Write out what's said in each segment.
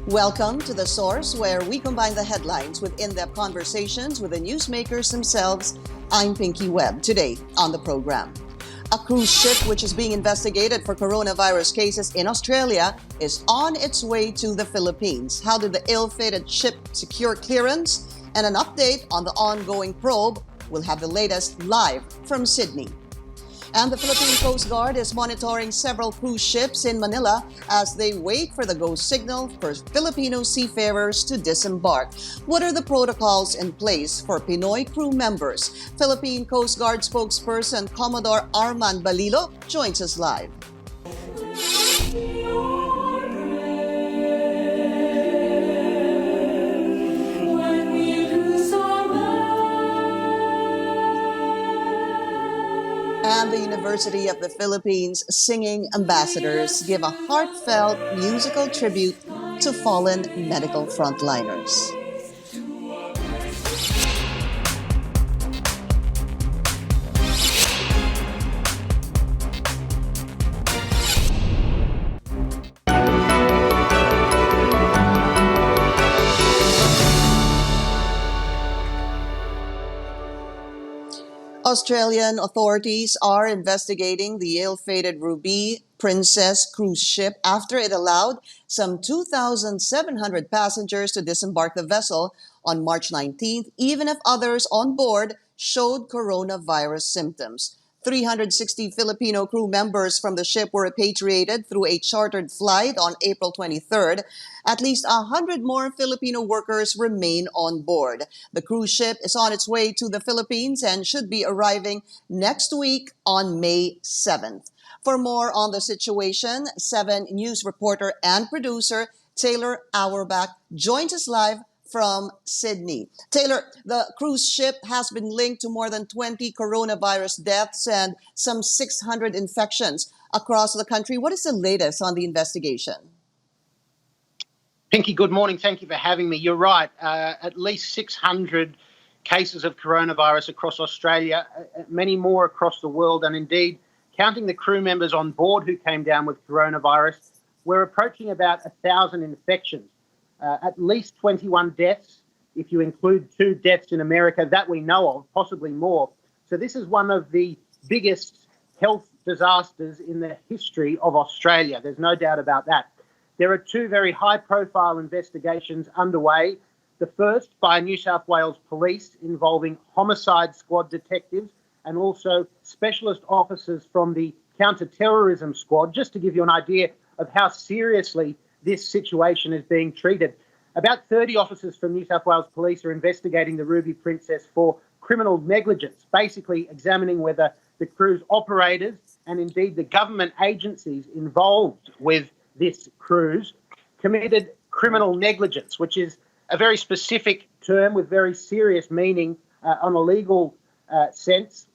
Welcome to The Source, where we combine the headlines with in-depth conversations with the newsmakers themselves. I'm Pinky Webb. Today on the program, a cruise ship which is being investigated for coronavirus cases in Australia is on its way to the Philippines. How did the ill-fated ship secure clearance? And an update on the ongoing probe. We'll have the latest live from Sydney. And the Philippine Coast Guard is monitoring several cruise ships in Manila as they wait for the go signal for Filipino seafarers to disembark. What are the protocols in place for Pinoy crew members? Philippine Coast Guard spokesperson Commodore Armand Balilo joins us live. And the University of the Philippines singing ambassadors give a heartfelt musical tribute to fallen medical frontliners. Australian authorities are investigating the ill-fated Ruby Princess cruise ship after it allowed some 2,700 passengers to disembark the vessel on March 19th, even if others on board showed coronavirus symptoms. 360 Filipino crew members from the ship were repatriated through a chartered flight on April 23rd. At least 100 more Filipino workers remain on board. The cruise ship is on its way to the Philippines and should be arriving next week on May 7th. For more on the situation, 7 News reporter and producer Taylor Auerbach joins us live from Sydney. Taylor, the cruise ship has been linked to more than 20 coronavirus deaths and some 600 infections across the country. What is the latest on the investigation? Pinky, good morning. Thank you for having me. You're right. At least 600 cases of coronavirus across Australia, many more across the world, and indeed, counting the crew members on board who came down with coronavirus, we're approaching about 1,000 infections. At least 21 deaths, if you include 2 deaths in America that we know of, possibly more. So this is one of the biggest health disasters in the history of Australia. There's no doubt about that. There are 2 very high-profile investigations underway. The first by New South Wales Police involving homicide squad detectives and also specialist officers from the counter-terrorism squad, just to give you an idea of how seriously this situation is being treated. About 30 officers from New South Wales Police are investigating the Ruby Princess for criminal negligence, basically examining whether the cruise operators and indeed the government agencies involved with this cruise committed criminal negligence, which is a very specific term with very serious meaning on a legal sense,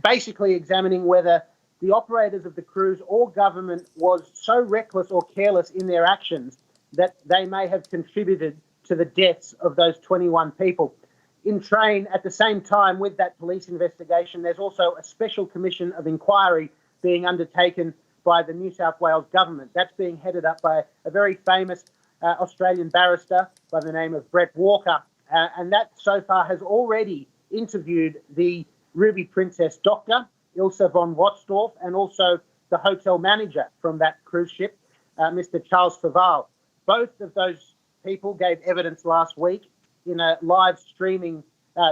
basically examining whether the operators of the cruise or government was so reckless or careless in their actions that they may have contributed to the deaths of those 21 people. In train, at the same time with that police investigation, there's also a special commission of inquiry being undertaken by the New South Wales government. That's being headed up by a very famous Australian barrister by the name of Brett Walker. And that so far has already interviewed the Ruby Princess doctor, Ilse von Watzdorf, and also the hotel manager from that cruise ship, Mr. Charles Faval. Both of those people gave evidence last week in a live streaming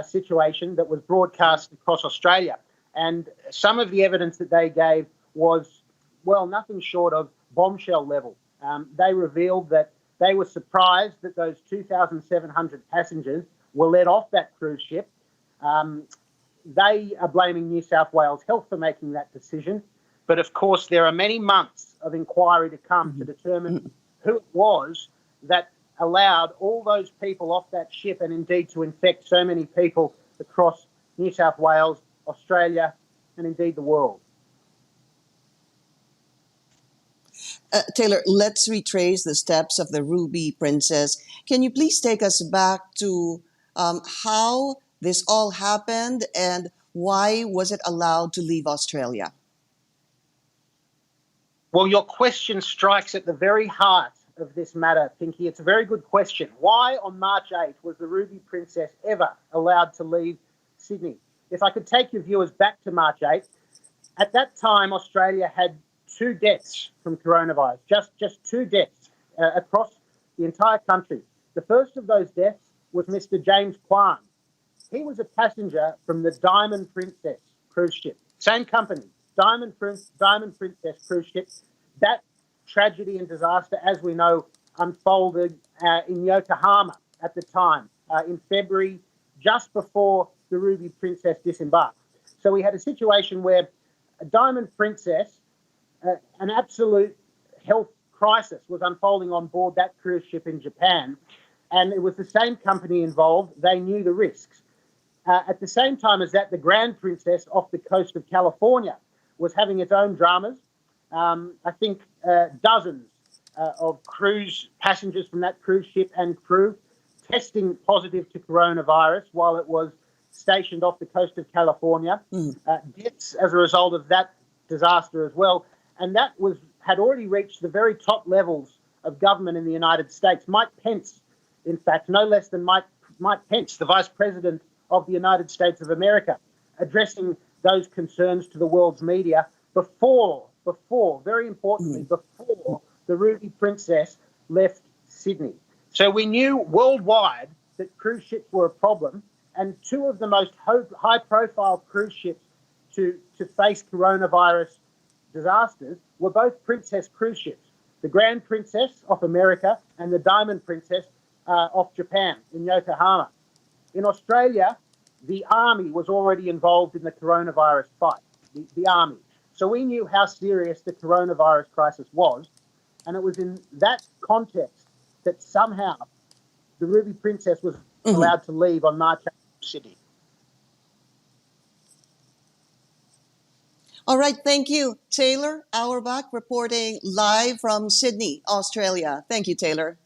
situation that was broadcast across Australia. And some of the evidence that they gave was, well, nothing short of bombshell level. They revealed that they were surprised that those 2,700 passengers were let off that cruise ship. They are blaming New South Wales Health for making that decision. But of course, there are many months of inquiry to come to determine who it was that allowed all those people off that ship and indeed to infect so many people across New South Wales, Australia, and indeed the world. Taylor, let's retrace the steps of the Ruby Princess. Can you please take us back to how this all happened and why was it allowed to leave Australia? Well, your question strikes at the very heart of this matter, Pinky. It's a very good question. Why on March 8th was the Ruby Princess ever allowed to leave Sydney? If I could take your viewers back to March 8th, at that time, Australia had 2 deaths from coronavirus, just 2 deaths across the entire country. The first of those deaths was Mr. James Kwan. He was a passenger from the Diamond Princess cruise ship. Same company, Diamond Princess cruise ship. That tragedy and disaster, as we know, unfolded in Yokohama at the time, in February, just before the Ruby Princess disembarked. So we had a situation where a Diamond Princess, an absolute health crisis was unfolding on board that cruise ship in Japan, and it was the same company involved. They knew the risks. At the same time as that, the Grand Princess off the coast of California was having its own dramas. I think dozens of cruise passengers from that cruise ship and crew testing positive to coronavirus while it was stationed off the coast of California. Deaths as a result of that disaster as well. And that had already reached the very top levels of government in the United States. Mike Pence, in fact, no less than Mike Pence, the Vice President of the United States of America, addressing those concerns to the world's media before, very importantly, before the Ruby Princess left Sydney. So we knew worldwide that cruise ships were a problem, and 2 of the most high-profile cruise ships to face coronavirus disasters were both Princess cruise ships, the Grand Princess off America and the Diamond Princess off Japan in Yokohama. In Australia, the Army was already involved in the coronavirus fight, the Army. So we knew how serious the coronavirus crisis was, and it was in that context that somehow the Ruby Princess was allowed to leave on March 8th from Sydney. All right, thank you. Taylor Auerbach reporting live from Sydney, Australia. Thank you, Taylor.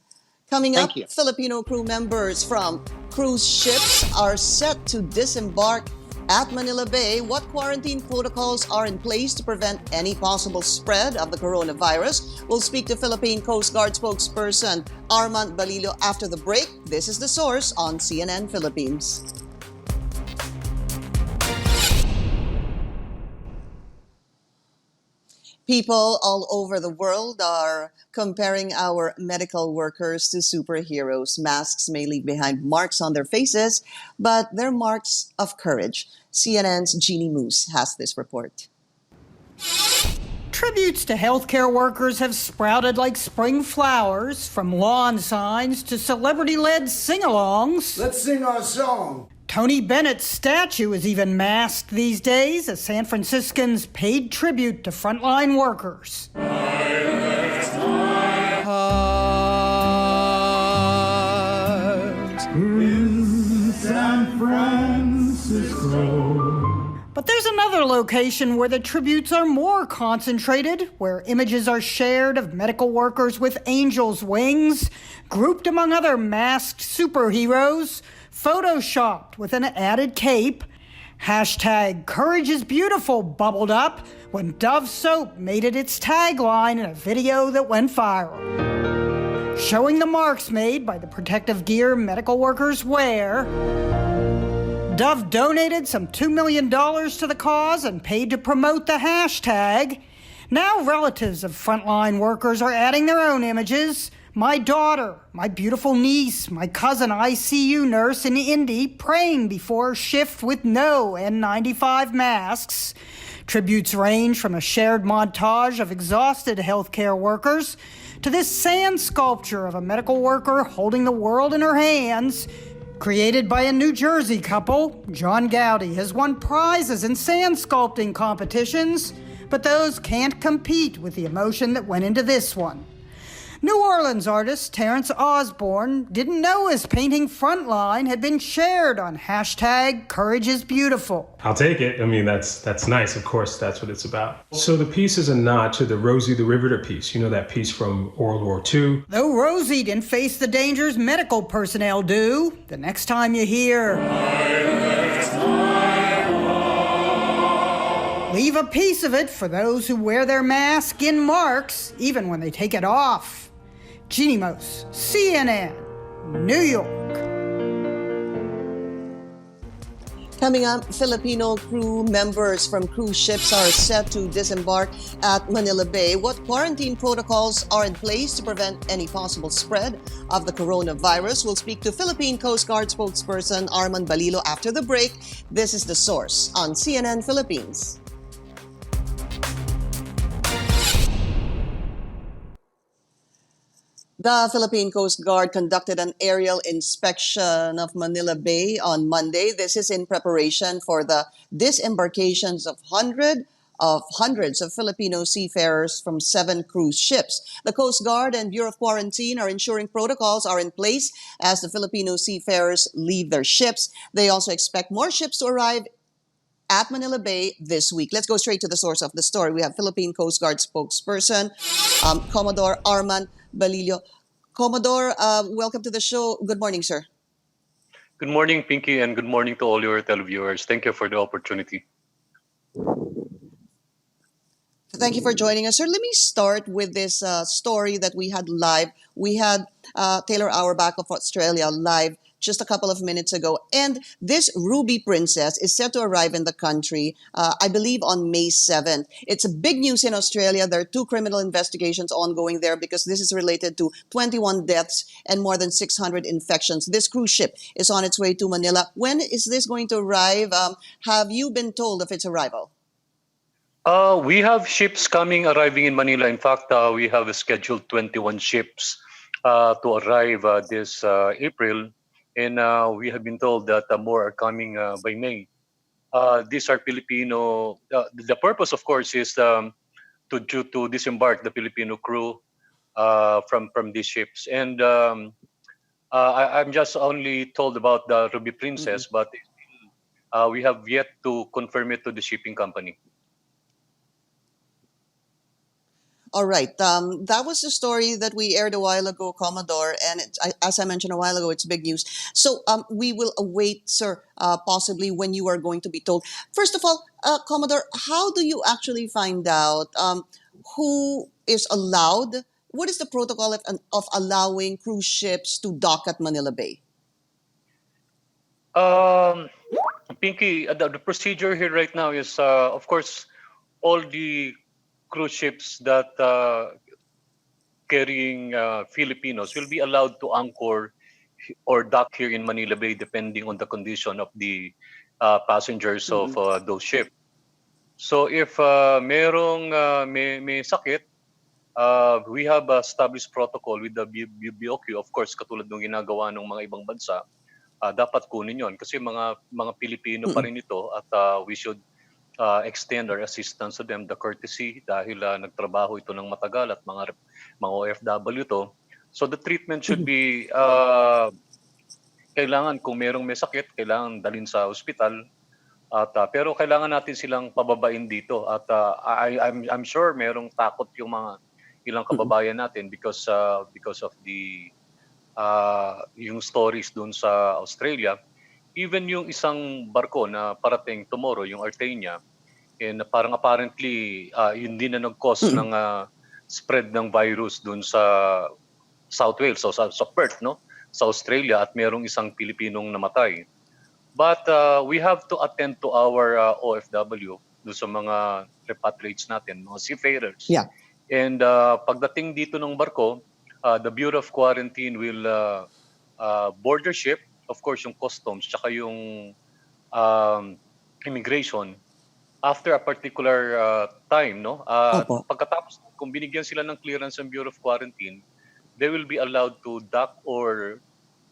Coming up, Filipino crew members from cruise ships are set to disembark at Manila Bay. What quarantine protocols are in place to prevent any possible spread of the coronavirus? We'll speak to Philippine Coast Guard spokesperson Armand Balilo after the break. This is The Source on CNN Philippines. People all over the world are comparing our medical workers to superheroes. Masks may leave behind marks on their faces, but they're marks of courage. CNN's Jeannie Moose has this report. Tributes to healthcare workers have sprouted like spring flowers, from lawn signs to celebrity-led sing-alongs. Let's sing our song. Tony Bennett's statue is even masked these days as San Franciscans paid tribute to frontline workers. I left my heart in San Francisco. But there's another location where the tributes are more concentrated, where images are shared of medical workers with angels' wings, grouped among other masked superheroes, photoshopped with an added cape. Hashtag Courage is Beautiful bubbled up when Dove soap made it its tagline in a video that went viral, showing the marks made by the protective gear medical workers wear. Dove donated some $2 million to the cause and paid to promote the hashtag. Now relatives of frontline workers are adding their own images. My daughter, my beautiful niece, my cousin ICU nurse in Indy praying before shift with no N95 masks. Tributes range from a shared montage of exhausted healthcare workers to this sand sculpture of a medical worker holding the world in her hands. Created by a New Jersey couple, John Gowdy has won prizes in sand sculpting competitions, but those can't compete with the emotion that went into this one. New Orleans artist Terrence Osborne didn't know his painting Frontline had been shared on hashtag Courage is Beautiful. I'll take it. I mean, that's nice. Of course, that's what it's about. So the piece is a nod to the Rosie the Riveter piece. You know, that piece from World War II. Though Rosie didn't face the dangers medical personnel do, the next time you hear, I left my heart, leave a piece of it for those who wear their mask in marks, even when they take it off. Jeannie Mose, CNN, New York. Coming up, Filipino crew members from cruise ships are set to disembark at Manila Bay. What quarantine protocols are in place to prevent any possible spread of the coronavirus? We'll speak to Philippine Coast Guard spokesperson Armand Balilo after the break. This is The Source on CNN Philippines. The Philippine Coast Guard conducted an aerial inspection of Manila Bay on Monday. This is in preparation for the disembarkations of hundreds of Filipino seafarers from 7 cruise ships. The Coast Guard and Bureau of Quarantine are ensuring protocols are in place as the Filipino seafarers leave their ships. They also expect more ships to arrive at Manila Bay this week. Let's go straight to the source of the story. We have Philippine Coast Guard spokesperson, Commodore Armand Balilo. Commodore, welcome to the show. Good morning, sir. Good morning, Pinky, and good morning to all your televiewers. Thank you for the opportunity. Thank you for joining us, sir. Let me start with this story that we had live. We had Taylor Auerbach of Australia live just a couple of minutes ago. And this Ruby Princess is set to arrive in the country, I believe, on May 7th. It's a big news in Australia. There are 2 criminal investigations ongoing there because this is related to 21 deaths and more than 600 infections. This cruise ship is on its way to Manila. When is this going to arrive? Have you been told of its arrival? We have ships arriving in Manila. In fact, we have scheduled 21 ships to arrive this April. And we have been told that more are coming by May. These are Filipino. The purpose, of course, is to disembark the Filipino crew from these ships. And I'm just only told about the Ruby Princess, but we have yet to confirm it to the shipping company. All right. That was the story that we aired a while ago, Commodore. And as I mentioned a while ago, it's big news. So we will await, sir, possibly when you are going to be told. First of all, Commodore, how do you actually find out who is allowed? What is the protocol of allowing cruise ships to dock at Manila Bay? Pinky, the procedure here right now is, of course, all the cruise ships that carrying Filipinos will be allowed to anchor or dock here in Manila Bay depending on the condition of the passengers of those ships. So if may sakit, we have established protocol with the BOQ. Of course, katulad ng ginagawa ng mga ibang bansa, dapat kunin yon kasi mga Pilipino pa rin ito at we should extend our assistance to them, the courtesy dahil nagtrabaho ito ng matagal at mga OFW to. So the treatment should be kailangan kung may sakit, kailangan dalhin sa ospital at pero kailangan natin silang pababain dito at I'm sure merong takot yung mga ilang kababayan natin because of the yung stories dun sa Australia. Even yung isang barko na parating tomorrow, yung Artenia, and parang apparently yun din na nag-cause ng spread ng virus dun sa South Wales, so sa Perth, no? Sa Australia, at merong isang Pilipinong namatay. But we have to attend to our OFW, dun sa mga repatriates natin, mga seafarers. Yeah. And pagdating dito ng barko, the Bureau of Quarantine will board their ship. Of course, yung customs, tsaka yung immigration, after a particular time, no? Pagkatapos, kung binigyan sila ng clearance ng Bureau of Quarantine, they will be allowed to dock or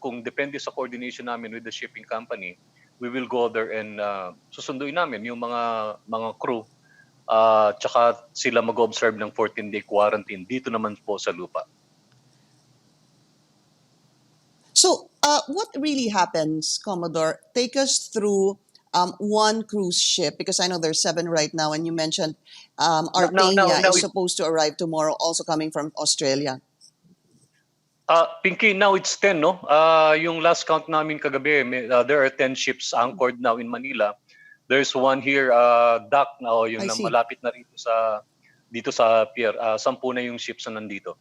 kung depende sa coordination namin with the shipping company, we will go there and susunduin namin yung mga crew, tsaka sila mag-observe ng 14-day quarantine dito naman po sa lupa. So, what really happens, Commodore? Take us through one cruise ship, because I know there's 7 right now, and you mentioned Artenia is supposed to arrive tomorrow, also coming from Australia. Pinky, now it's 10, no? Yung last count namin kagabi, there are 10 ships anchored now in Manila. There's one here, dock na, yung na malapit na dito sa pier. 10 na yung ships na nandito.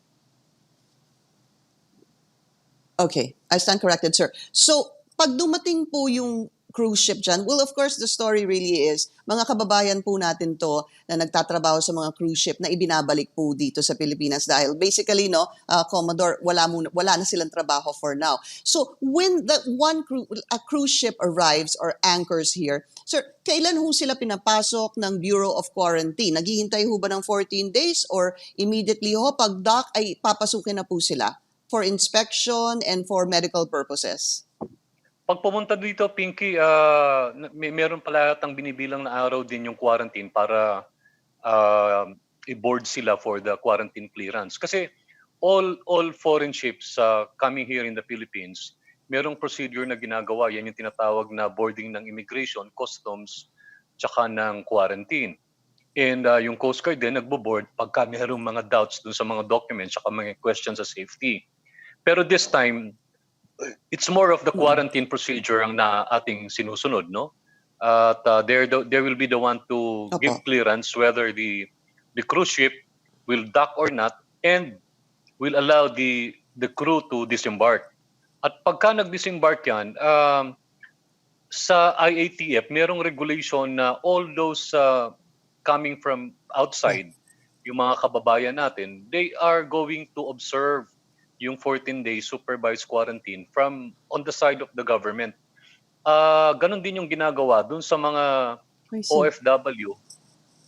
Okay, I stand corrected, sir. So, pag dumating po yung cruise ship dyan, well, of course, the story really is, mga kababayan po natin to na nagtatrabaho sa mga cruise ship na ibinabalik po dito sa Pilipinas dahil basically, no, Commodore, wala na silang trabaho for now. So, when a cruise ship arrives or anchors here, sir, kailan ho sila pinapasok ng Bureau of Quarantine? Naghihintay ho ba ng 14 days or immediately ho, pag dock ay papasukin na po sila for inspection and for medical purposes? Pag pumunta dito, Pinky, meron pala yatang binibilang na araw din yung quarantine para i-board sila for the quarantine clearance. Kasi all foreign ships coming here in the Philippines, merong procedure na ginagawa. Yan yung tinatawag na boarding ng immigration, customs, tsaka ng quarantine. And yung Coast Guard din nagbo-board pagka merong mga doubts dun sa mga documents tsaka mga questions sa safety. Pero this time, it's more of the quarantine procedure ang na ating sinusunod, no? At they will be the one to give clearance whether the cruise ship will dock or not and will allow the crew to disembark. At pagka nag-disembark yan, sa IATF, merong regulation na all those coming from outside, yung mga kababayan natin, they are going to observe yung 14-day supervised quarantine from on the side of the government. Ganon din yung ginagawa dun sa mga OFW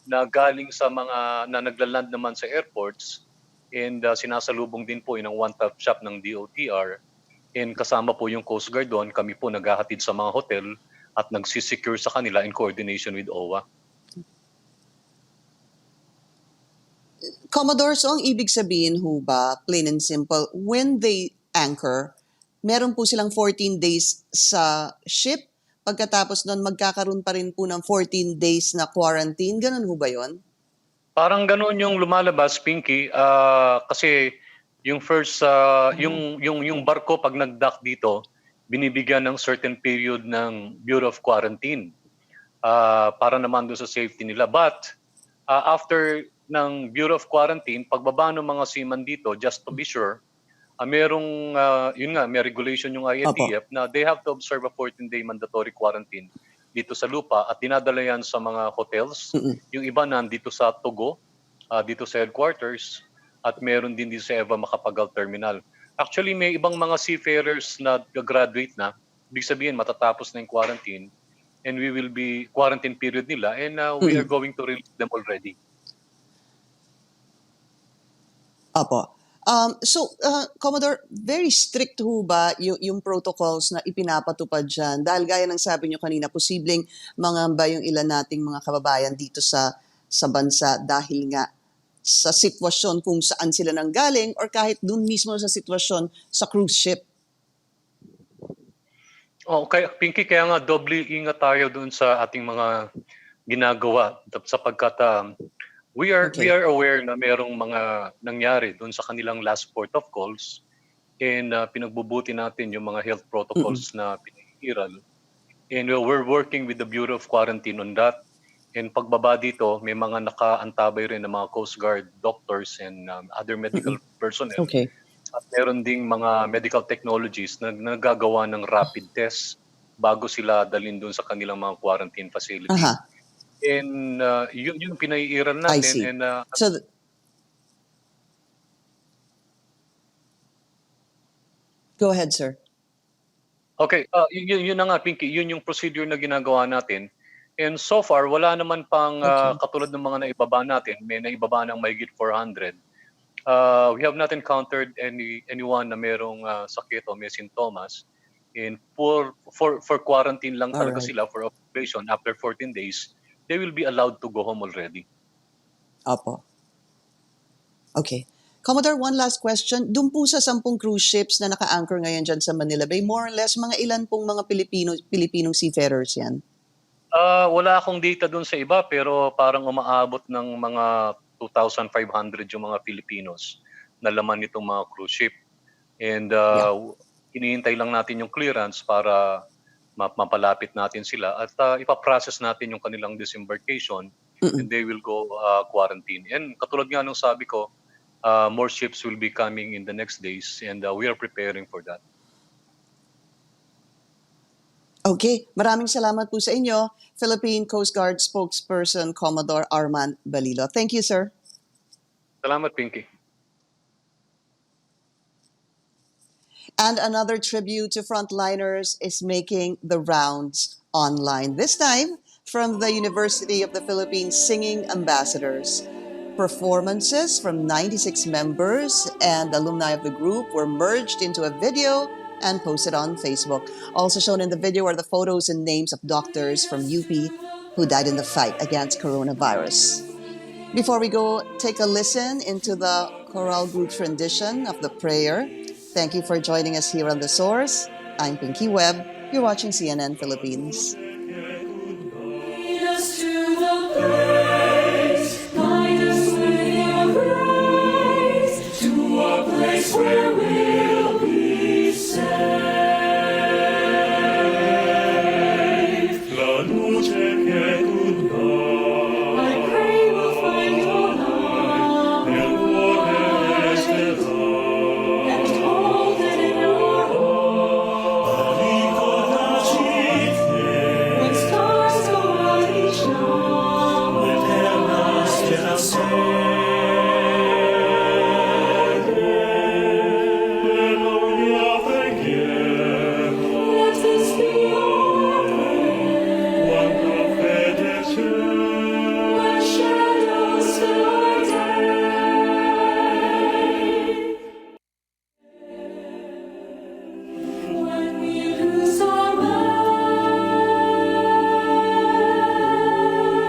na galing sa mga na naglaland naman sa airports and sinasalubong din po ng one-stop shop ng DOTR and kasama po yung Coast Guard doon. Kami po naghahatid sa mga hotel at nagsisecure sa kanila in coordination with OWA. Commodore, so ang ibig sabihin ho ba, plain and simple, when they anchor, meron po silang 14 days sa ship, pagkatapos nun magkakaroon pa rin po ng 14 days na quarantine, ganun ho ba yun? Parang ganun yung lumalabas, Pinky, kasi yung first, yung barko pag nag-dock dito, binibigyan ng certain period ng Bureau of Quarantine para naman doon sa safety nila. But after ng Bureau of Quarantine, pagbaba ng mga seaman dito, just to be sure, merong, yun nga, may regulation yung IATF na they have to observe a 14-day mandatory quarantine dito sa lupa at dinadala yan sa mga hotels. Yung iba nandito sa Togo, dito sa headquarters, at meron din dito sa Eva Macapagal Terminal. Actually, may ibang mga seafarers na graduate na, ibig sabihin matatapos na yung quarantine, and we will be quarantine period nila, and we are going to release them already. Apo. So, Commodore, very strict ho ba yung protocols na ipinapatupad dyan? Dahil gaya ng sabi nyo kanina, posibleng mangamba yung ilan nating mga kababayan dito sa bansa dahil nga sa sitwasyon kung saan sila nanggaling or kahit dun mismo sa sitwasyon sa cruise ship. Okay, Pinky, kaya nga doble ingat tayo dun sa ating mga ginagawa sapagkat we are aware na merong mga nangyari doon sa kanilang last port of calls and pinagbubuti natin yung mga health protocols na pinigiral. And we're working with the Bureau of Quarantine on that. And pagbaba dito, may mga nakaantabay rin ng mga Coast Guard doctors and other medical personnel. Okay. At meron ding mga medical technologies na nagagawa ng rapid test bago sila dalhin doon sa kanilang mga quarantine facility. And yun pinaiiral natin. I see. And, go ahead, sir. Okay, yun na nga, Pinky. Yun yung procedure na ginagawa natin. And so far, wala naman pang katulad ng mga naibaba natin. May naibaba ng mahigit 400. We have not encountered anyone na merong sakit o may sintomas. And for quarantine lang talaga sila for observation after 14 days. They will be allowed to go home already. Apo. Okay. Commodore, one last question. Doon po sa 10 cruise ships na naka-anchor ngayon dyan sa Manila Bay, more or less, mga ilan pong mga Filipinong seafarers yan? Wala akong data doon sa iba, pero parang umaabot ng mga 2,500 yung mga Filipinos na laman nitong mga cruise ship. And hinihintay lang natin yung clearance para mapalapit natin sila at ipaprocess natin yung kanilang disembarkation and they will go quarantine. And katulad nga nung sabi ko, more ships will be coming in the next days and we are preparing for that. Okay, maraming salamat po sa inyo, Philippine Coast Guard Spokesperson Commodore Armand Balilo. Thank you, sir. Salamat, Pinky. And another tribute to frontliners is making the rounds online. This time from the University of the Philippines Singing Ambassadors. Performances from 96 members and alumni of the group were merged into a video and posted on Facebook. Also shown in the video are the photos and names of doctors from UP who died in the fight against coronavirus. Before we go, take a listen into the choral group rendition of the prayer. Thank you for joining us here on The Source. I'm Pinky Webb. You're watching CNN Philippines. Lead us to the place, guide us with your grace, to a place where we'll be safe. La luce che tu dai, I pray we'll find your love, nel cuore resterà, and hold it in your heart. Ricordaci che when stars go out each night, l'eterna stella sei.